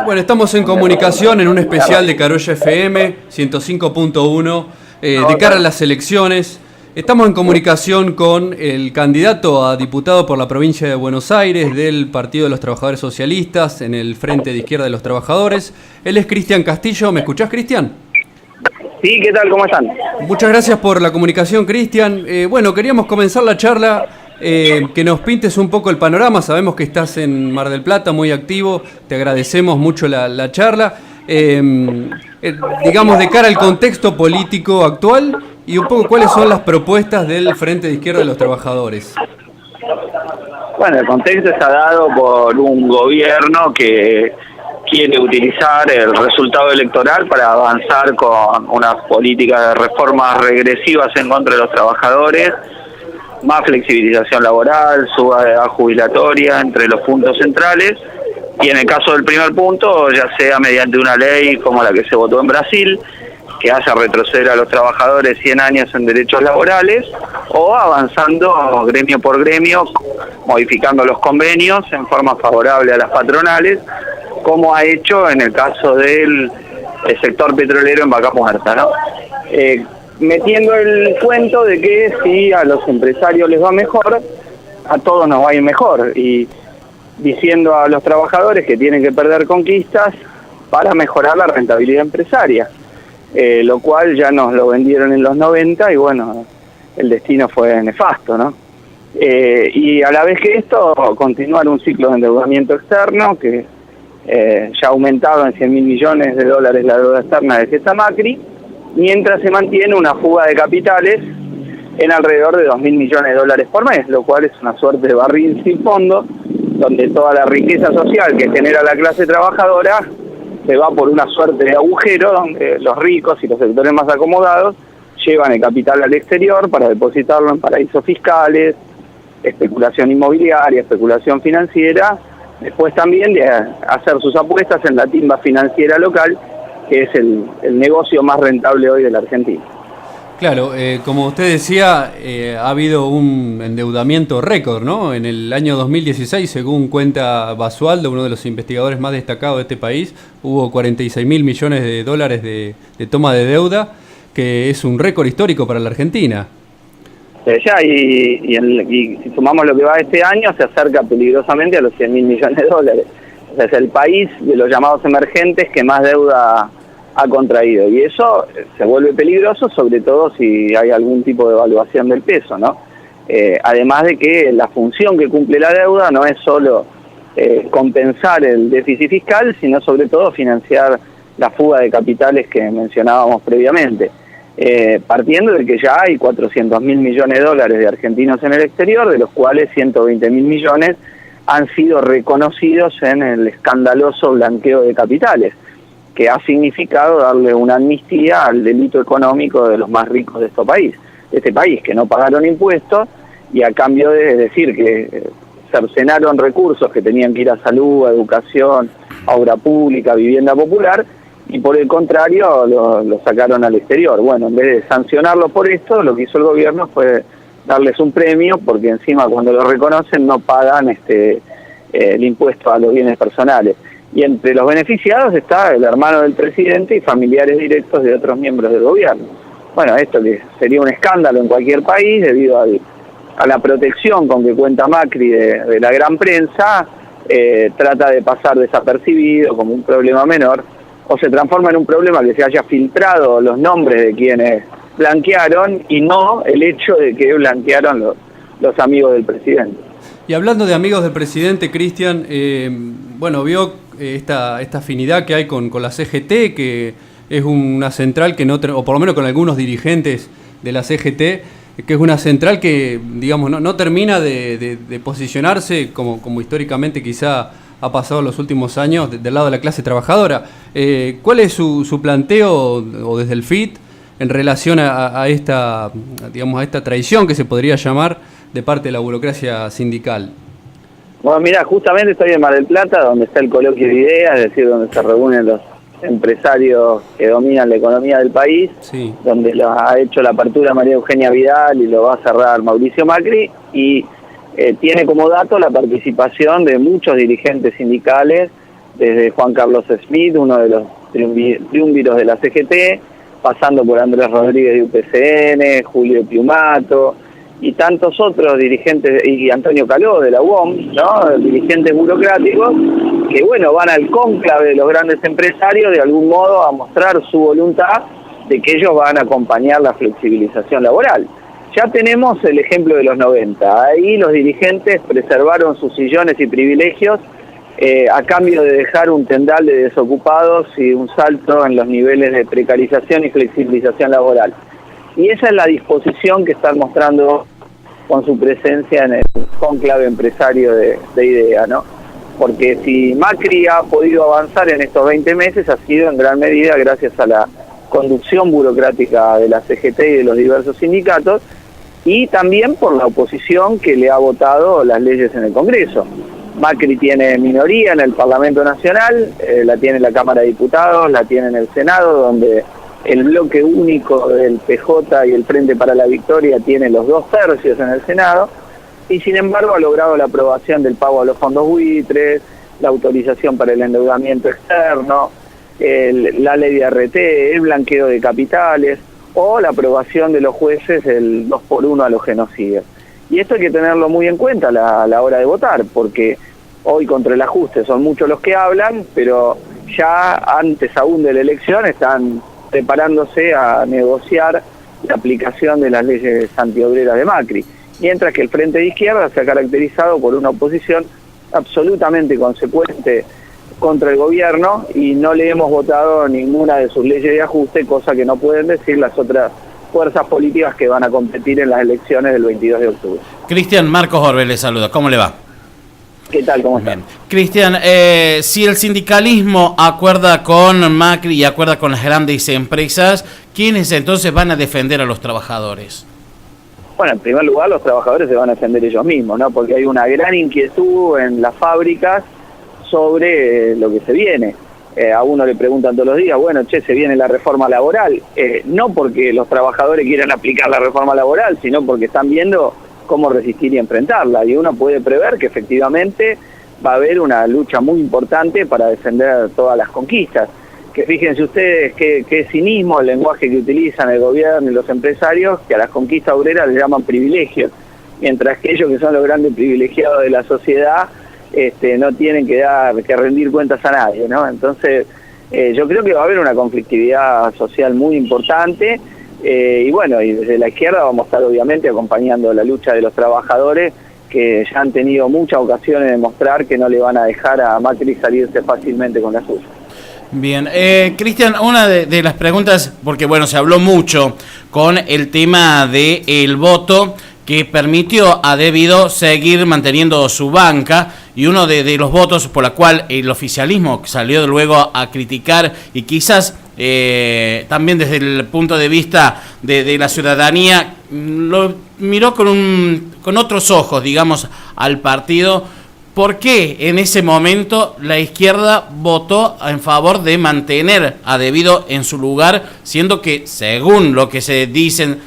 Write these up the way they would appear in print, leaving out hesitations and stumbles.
Bueno, estamos en comunicación en un especial de Carolla FM 105.1 de cara a las elecciones. Estamos en comunicación con el candidato a diputado por la provincia de Buenos Aires del Partido de los Trabajadores Socialistas en el Frente de Izquierda de los Trabajadores. Él es Cristian Castillo. ¿Me escuchás, Cristian? Sí, ¿qué tal? ¿Cómo están? Muchas gracias por la comunicación, Cristian. Bueno, queríamos comenzar la charla, que nos pintes un poco el panorama. Sabemos que estás en Mar del Plata, muy activo. Te agradecemos mucho la charla. Digamos, de cara al contexto político actual y un poco cuáles son las propuestas del Frente de Izquierda de los Trabajadores. Bueno, el contexto está dado por un gobierno que quiere utilizar el resultado electoral para avanzar con unas políticas de reformas regresivas en contra de los trabajadores, más flexibilización laboral, suba de edad jubilatoria entre los puntos centrales, y en el caso del primer punto, ya sea mediante una ley como la que se votó en Brasil, que hace retroceder a los trabajadores 100 años en derechos laborales, o avanzando gremio por gremio, modificando los convenios en forma favorable a las patronales, como ha hecho en el caso del sector petrolero en Vaca Muerta, ¿no? Metiendo el cuento de que si a los empresarios les va mejor, a todos nos va a ir mejor, y diciendo a los trabajadores que tienen que perder conquistas para mejorar la rentabilidad empresaria, lo cual ya nos lo vendieron en los 90 y bueno, el destino fue nefasto, ¿no? Y a la vez que esto, continuar un ciclo de endeudamiento externo que ya ha aumentado en 100.000 millones de dólares la deuda externa de Gesta Macri, mientras se mantiene una fuga de capitales en alrededor de 2.000 millones de dólares por mes, lo cual es una suerte de barril sin fondo, donde toda la riqueza social que genera la clase trabajadora se va por una suerte de agujero, donde los ricos y los sectores más acomodados llevan el capital al exterior para depositarlo en paraísos fiscales, especulación inmobiliaria, especulación financiera, después también de hacer sus apuestas en la timba financiera local, que es el negocio más rentable hoy de la Argentina. Claro, como usted decía, ha habido un endeudamiento récord, ¿no? En el año 2016, según cuenta Basualdo, uno de los investigadores más destacados de este país, hubo 46.000 millones de dólares de toma de deuda, que es un récord histórico para la Argentina. Y si sumamos lo que va este año, se acerca peligrosamente a los 100.000 millones de dólares. O sea, es el país de los llamados emergentes que más deuda ha contraído, y eso se vuelve peligroso, sobre todo si hay algún tipo de evaluación del peso, ¿no? Además de que la función que cumple la deuda no es solo compensar el déficit fiscal, sino sobre todo financiar la fuga de capitales que mencionábamos previamente, partiendo de que ya hay 400.000 millones de dólares de argentinos en el exterior, de los cuales 120.000 millones han sido reconocidos en el escandaloso blanqueo de capitales, que ha significado darle una amnistía al delito económico de los más ricos de este país, que no pagaron impuestos, y a cambio de decir que cercenaron recursos que tenían que ir a salud, a educación, a obra pública, vivienda popular, y por el contrario lo sacaron al exterior. Bueno, en vez de sancionarlos por esto, lo que hizo el gobierno fue darles un premio, porque encima cuando lo reconocen no pagan el impuesto a los bienes personales. Y entre los beneficiados está el hermano del presidente y familiares directos de otros miembros del gobierno. Bueno, esto que sería un escándalo en cualquier país debido a la protección con que cuenta Macri de la gran prensa, trata de pasar desapercibido como un problema menor, o se transforma en un problema que se haya filtrado los nombres de quienes blanquearon y no el hecho de que blanquearon los amigos del presidente. Y hablando de amigos del presidente, Cristian, bueno, vio esta afinidad que hay con la CGT, que es una central que no, o por lo menos con algunos dirigentes de la CGT, que es una central que, digamos, no termina de posicionarse como históricamente quizá ha pasado en los últimos años del lado de la clase trabajadora. ¿Cuál es su planteo, o desde el FIT, en relación a esta traición que se podría llamar de parte de la burocracia sindical? Bueno, mira, justamente estoy en Mar del Plata, donde está el coloquio de ideas, es decir, donde se reúnen los empresarios que dominan la economía del país, sí, donde lo ha hecho la apertura María Eugenia Vidal y lo va a cerrar Mauricio Macri, y tiene como dato la participación de muchos dirigentes sindicales desde Juan Carlos Smith, uno de los triunviros de la CGT, pasando por Andrés Rodríguez de UPCN, Julio Piumato y tantos otros dirigentes, y Antonio Caló de la UOM, ¿no? Dirigentes burocráticos que, bueno, van al cónclave de los grandes empresarios de algún modo a mostrar su voluntad de que ellos van a acompañar la flexibilización laboral. Ya tenemos el ejemplo de los 90, ahí los dirigentes preservaron sus sillones y privilegios a cambio de dejar un tendal de desocupados y un salto en los niveles de precarización y flexibilización laboral. Y esa es la disposición que están mostrando con su presencia en el cónclave empresario de IDEA, ¿no? Porque si Macri ha podido avanzar en estos 20 meses ha sido en gran medida gracias a la conducción burocrática de la CGT y de los diversos sindicatos, y también por la oposición que le ha votado las leyes en el Congreso. Macri tiene minoría en el Parlamento Nacional, la tiene en la Cámara de Diputados, la tiene en el Senado, donde el bloque único del PJ y el Frente para la Victoria tiene los 2/3 en el Senado, y sin embargo ha logrado la aprobación del pago a los fondos buitres, la autorización para el endeudamiento externo, la ley de ART, el blanqueo de capitales, o la aprobación de los jueces del 2x1 a los genocidios. Y esto hay que tenerlo muy en cuenta a la hora de votar, porque hoy contra el ajuste son muchos los que hablan, pero ya antes aún de la elección están preparándose a negociar la aplicación de las leyes antiobreras de Macri, mientras que el Frente de Izquierda se ha caracterizado por una oposición absolutamente consecuente contra el gobierno y no le hemos votado ninguna de sus leyes de ajuste, cosa que no pueden decir las otras fuerzas políticas que van a competir en las elecciones del 22 de octubre. Cristian, Marcos Orbes le saluda. ¿Cómo le va? ¿Qué tal? ¿Cómo están? Cristian, si el sindicalismo acuerda con Macri y acuerda con las grandes empresas, ¿quiénes entonces van a defender a los trabajadores? Bueno, en primer lugar los trabajadores se van a defender ellos mismos, ¿no? Porque hay una gran inquietud en las fábricas sobre lo que se viene. A uno le preguntan todos los días, bueno, se viene la reforma laboral. No porque los trabajadores quieran aplicar la reforma laboral, sino porque están viendo cómo resistir y enfrentarla. Y uno puede prever que efectivamente va a haber una lucha muy importante para defender todas las conquistas. Que fíjense ustedes qué cinismo el lenguaje que utilizan el gobierno y los empresarios, que a las conquistas obreras les llaman privilegios, mientras que ellos, que son los grandes privilegiados de la sociedad, no tienen que rendir cuentas a nadie, ¿no? Entonces, yo creo que va a haber una conflictividad social muy importante, y bueno, y desde la izquierda vamos a estar obviamente acompañando la lucha de los trabajadores, que ya han tenido muchas ocasiones de mostrar que no le van a dejar a Macri salirse fácilmente con la suya. Bien, Cristian, una de las preguntas, porque bueno, se habló mucho con el tema del voto que permitió a Debido seguir manteniendo su banca, y uno de los votos por la cual el oficialismo salió luego a criticar, y quizás también desde el punto de vista de la ciudadanía lo miró con otros ojos, digamos, al partido. ¿Por qué en ese momento la izquierda votó en favor de mantener a Debido en su lugar, siendo que, según lo que se dicen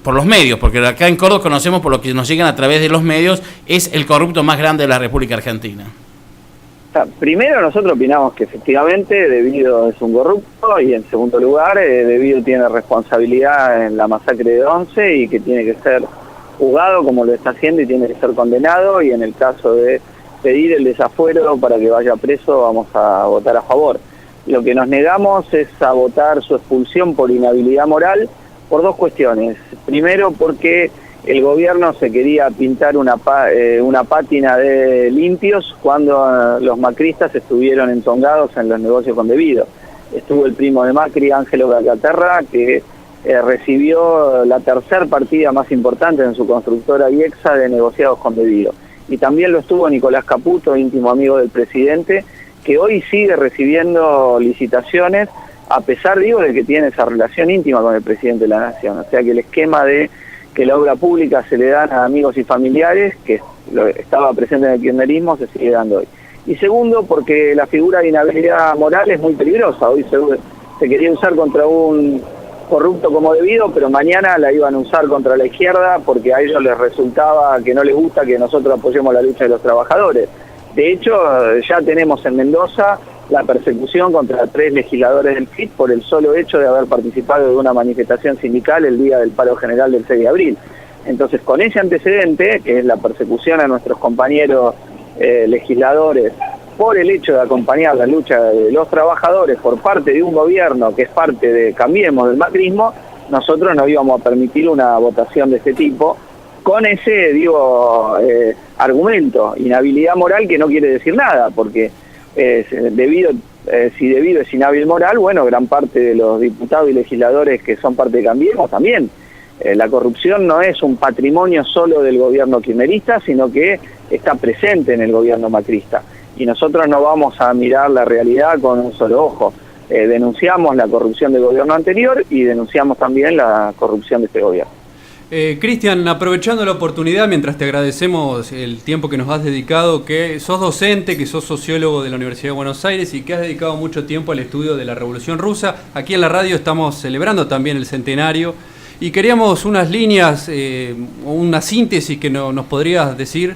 por los medios, porque acá en Córdoba conocemos por lo que nos llegan a través de los medios, es el corrupto más grande de la República Argentina? Primero, nosotros opinamos que efectivamente Debido es un corrupto, y en segundo lugar, Debido tiene responsabilidad en la masacre de Once y que tiene que ser juzgado como lo está haciendo y tiene que ser condenado, y en el caso de pedir el desafuero para que vaya preso vamos a votar a favor. Lo que nos negamos es a votar su expulsión por inhabilidad moral por dos cuestiones. Primero, porque el gobierno se quería pintar una pátina de limpios cuando los macristas estuvieron entongados en los negocios con Debido. Estuvo el primo de Macri, Ángelo Calcaterra, que recibió la tercera partida más importante en su constructora IEXA de negociados con Debido. Y también lo estuvo Nicolás Caputo, íntimo amigo del presidente, que hoy sigue recibiendo licitaciones, a pesar, digo, de que tiene esa relación íntima con el presidente de la Nación. O sea que el esquema de que la obra pública se le dan a amigos y familiares, que estaba presente en el kirchnerismo, se sigue dando hoy. Y segundo, porque la figura de inhabilidad moral es muy peligrosa. Hoy se quería usar contra un corrupto como Debido, pero mañana la iban a usar contra la izquierda porque a ellos les resultaba que no les gusta que nosotros apoyemos la lucha de los trabajadores. De hecho, ya tenemos en Mendoza la persecución contra 3 legisladores del FIT por el solo hecho de haber participado de una manifestación sindical el día del paro general del 6 de abril. Entonces, con ese antecedente, que es la persecución a nuestros compañeros legisladores por el hecho de acompañar la lucha de los trabajadores por parte de un gobierno que es parte de Cambiemos del macrismo, nosotros no íbamos a permitir una votación de este tipo con ese, argumento, inhabilidad moral, que no quiere decir nada, porque si debido es inhábil moral, bueno, gran parte de los diputados y legisladores que son parte de Cambiemos también. La corrupción no es un patrimonio solo del gobierno kirchnerista, sino que está presente en el gobierno macrista. Y nosotros no vamos a mirar la realidad con un solo ojo. Denunciamos la corrupción del gobierno anterior y denunciamos también la corrupción de este gobierno. Cristian, aprovechando la oportunidad, mientras te agradecemos el tiempo que nos has dedicado, que sos docente, que sos sociólogo de la Universidad de Buenos Aires y que has dedicado mucho tiempo al estudio de la Revolución Rusa. Aquí en la radio estamos celebrando también el centenario y queríamos unas líneas o una síntesis que nos podrías decir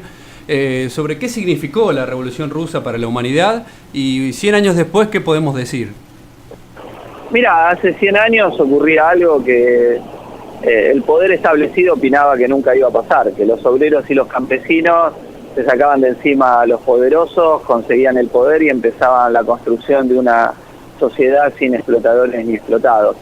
sobre qué significó la Revolución Rusa para la humanidad y 100 años después, ¿qué podemos decir? Mira, hace 100 años ocurría algo que el poder establecido opinaba que nunca iba a pasar, que los obreros y los campesinos se sacaban de encima a los poderosos, conseguían el poder y empezaban la construcción de una sociedad sin explotadores ni explotados.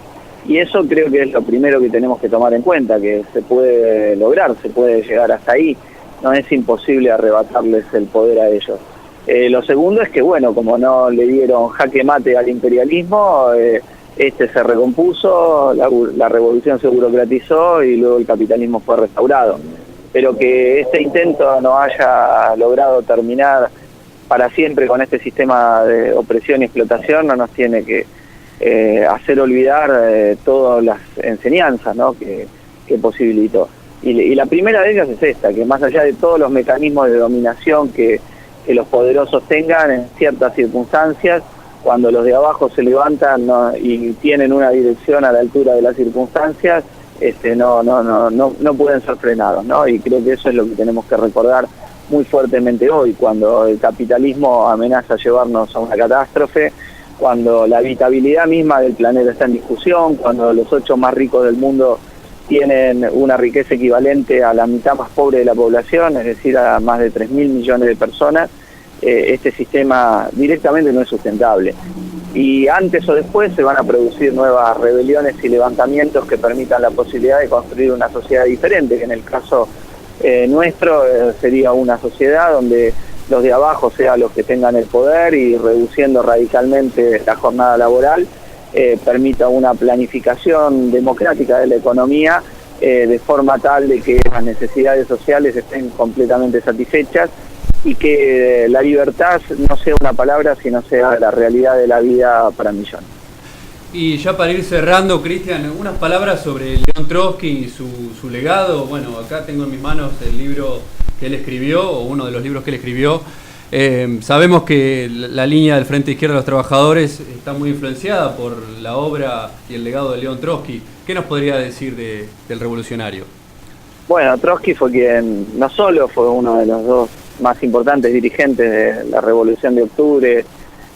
Y eso creo que es lo primero que tenemos que tomar en cuenta, que se puede lograr, se puede llegar hasta ahí, no es imposible arrebatarles el poder a ellos. Lo segundo es que, bueno, como no le dieron jaque mate al imperialismo, se recompuso, la revolución se burocratizó y luego el capitalismo fue restaurado. Pero que este intento no haya logrado terminar para siempre con este sistema de opresión y explotación no nos tiene que hacer olvidar todas las enseñanzas, ¿no?, que posibilitó. Y la primera de ellas es esta, que más allá de todos los mecanismos de dominación que los poderosos tengan en ciertas circunstancias, cuando los de abajo se levantan y tienen una dirección a la altura de las circunstancias, no pueden ser frenados, ¿no? Y creo que eso es lo que tenemos que recordar muy fuertemente hoy, cuando el capitalismo amenaza llevarnos a una catástrofe, cuando la habitabilidad misma del planeta está en discusión, cuando los 8 más ricos del mundo tienen una riqueza equivalente a la mitad más pobre de la población, es decir, a más de 3.000 millones de personas. Este sistema directamente no es sustentable. Y antes o después se van a producir nuevas rebeliones y levantamientos que permitan la posibilidad de construir una sociedad diferente, que en el caso nuestro sería una sociedad donde los de abajo sean los que tengan el poder y reduciendo radicalmente la jornada laboral permita una planificación democrática de la economía de forma tal de que las necesidades sociales estén completamente satisfechas y que la libertad no sea una palabra, sino sea la realidad de la vida para millones. Y ya para ir cerrando, Cristian, unas palabras sobre León Trotsky y su legado. Bueno, acá tengo en mis manos el libro que él escribió, o uno de los libros que él escribió. Sabemos que la línea del Frente Izquierda de los Trabajadores está muy influenciada por la obra y el legado de León Trotsky. ¿Qué nos podría decir del revolucionario? Bueno, Trotsky fue quien no solo fue uno de los 2 más importantes dirigentes de la Revolución de Octubre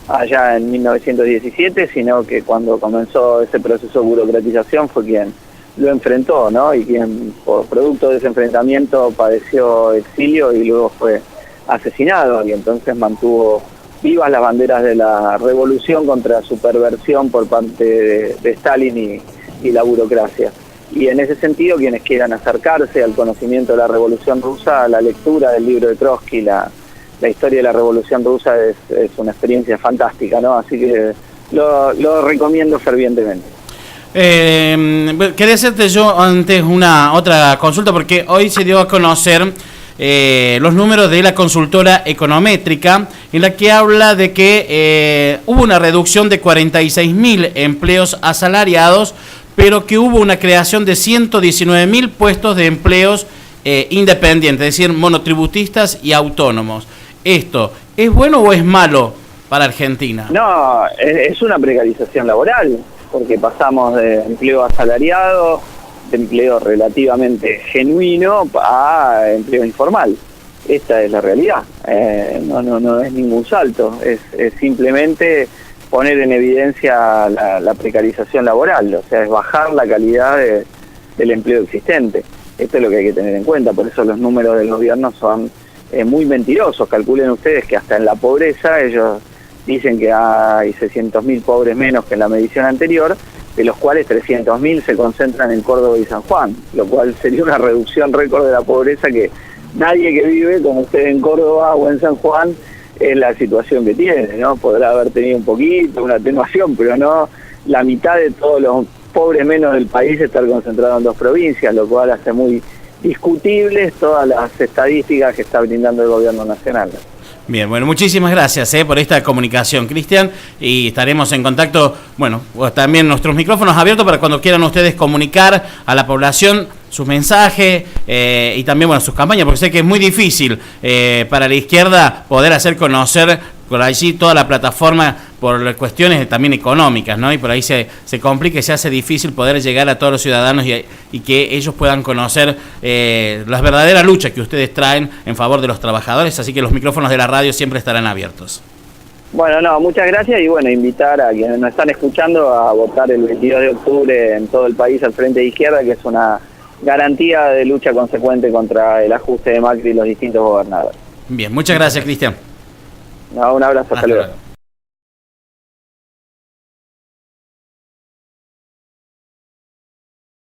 allá en 1917, sino que cuando comenzó ese proceso de burocratización fue quien lo enfrentó, ¿no? Y quien por producto de ese enfrentamiento padeció exilio y luego fue asesinado, y entonces mantuvo vivas las banderas de la revolución contra su perversión por parte de Stalin y la burocracia. Y en ese sentido, quienes quieran acercarse al conocimiento de la Revolución Rusa, la lectura del libro de Trotsky, la historia de la Revolución Rusa es una experiencia fantástica, ¿no? Así que lo recomiendo fervientemente. Quería hacerte yo antes otra consulta, porque hoy se dio a conocer los números de la consultora Econométrica, en la que habla de que hubo una reducción de 46.000 empleos asalariados, pero que hubo una creación de 119.000 puestos de empleos independientes, es decir, monotributistas y autónomos. ¿Esto es bueno o es malo para Argentina? No, es una precarización laboral, porque pasamos de empleo asalariado, de empleo relativamente genuino, a empleo informal. esta es la realidad. No es ningún salto, es simplemente poner en evidencia la precarización laboral, o sea, es bajar la calidad del empleo existente. Esto es lo que hay que tener en cuenta, por eso los números del gobierno son muy mentirosos. Calculen ustedes que hasta en la pobreza ellos dicen que hay 600.000 pobres menos que en la medición anterior, de los cuales 300.000 se concentran en Córdoba y San Juan, lo cual sería una reducción récord de la pobreza que nadie que vive como usted en Córdoba o en San Juan es la situación que tiene, ¿no? Podrá haber tenido un poquito, una atenuación, pero no la mitad de todos los pobres menos del país estar concentrado en 2 provincias, lo cual hace muy discutibles todas las estadísticas que está brindando el gobierno nacional. Bien, bueno, muchísimas gracias por esta comunicación, Cristian, y estaremos en contacto, bueno, también nuestros micrófonos abiertos para cuando quieran ustedes comunicar a la población sus mensajes y también, bueno, sus campañas, porque sé que es muy difícil para la izquierda poder hacer conocer por allí toda la plataforma por cuestiones también económicas, ¿no? Y por ahí se complica y se hace difícil poder llegar a todos los ciudadanos y que ellos puedan conocer las verdaderas luchas que ustedes traen en favor de los trabajadores, así que los micrófonos de la radio siempre estarán abiertos. Bueno, no, muchas gracias y bueno, invitar a quienes nos están escuchando a votar el 22 de octubre en todo el país al Frente de Izquierda, que es una garantía de lucha consecuente contra el ajuste de Macri y los distintos gobernadores. Bien, muchas gracias, Cristian. No, un abrazo, hasta luego.